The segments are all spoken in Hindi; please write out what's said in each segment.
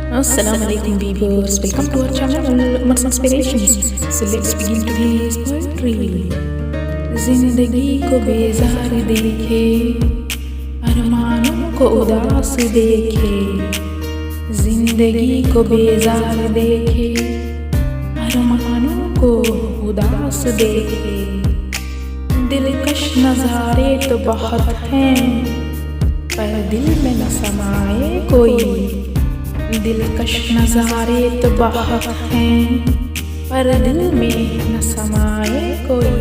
Assalamu alaikum viewers, welcome to our channel Umar's Inspirations. So let's begin today's poetry. जिंदगी को बेजार देखे, अरमानों को उदास देखे, जिंदगी को बेजार देखे, अरमानों को उदास देखे, दिलकश नज़ारे तो बहुत हैं पर दिल में न समाए कोई, दिलकश नज़ारे तो बहुत हैं पर दिल में न समाए कोई,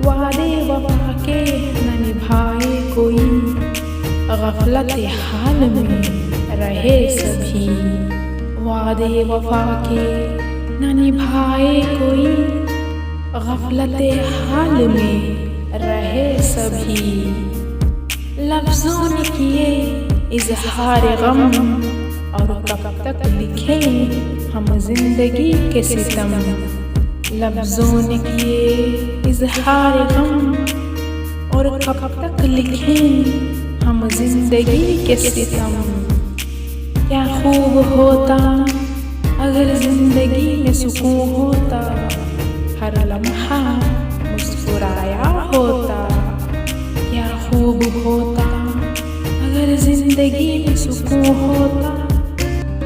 वादे वफा के न निभाए कोई, गफलत हाल में रहे सभी, वादे वफा के न निभाए कोई, गफलत हाल में रहे सभी, लफ्ज़ों ने किए इज़हार गम और कब तक लिखें हम जिंदगी के सितम, लफ्ज़ों ने किए इज़हार गम और कब तक लिखें हम जिंदगी के सितम। क्या खूब होता अगर जिंदगी में सुकून होता, हर लम्हा मुस्कुराया होता, क्या खूब होता अगर जिंदगी में सुकून होता,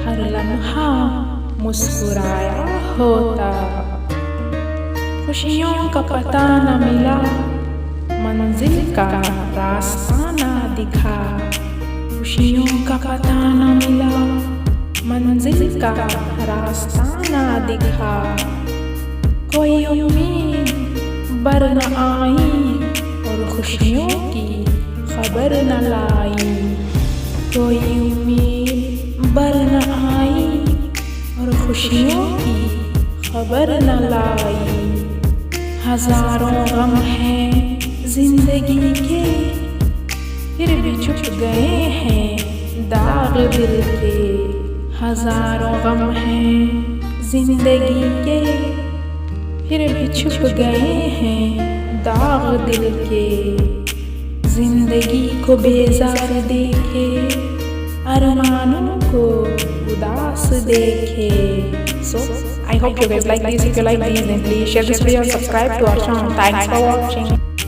हर लम्हा मुस्कुराया होता। खुशियों का पता न मिला, मंजिल का रास्ता न दिखा, खुशियों का पता न मिला, मंजिल का रास्ता न दिखा, कोई उम्मीद बर न आई और खुशियों की खबर न लाई, कोई उम्मीद बर न आई और खुशियों की खबर न लाई। हजारों गम हैं जिंदगी के फिर भी छुप गए हैं दाग दिल के, हजारों गम हैं जिंदगी के फिर भी छुप गए हैं दाग दिल के, जिंदगी को बेजार देखे, अरमानों को उदास देखे। So I hope you guys like this. If you like this, then please share this video and subscribe to our channel. Thanks for watching.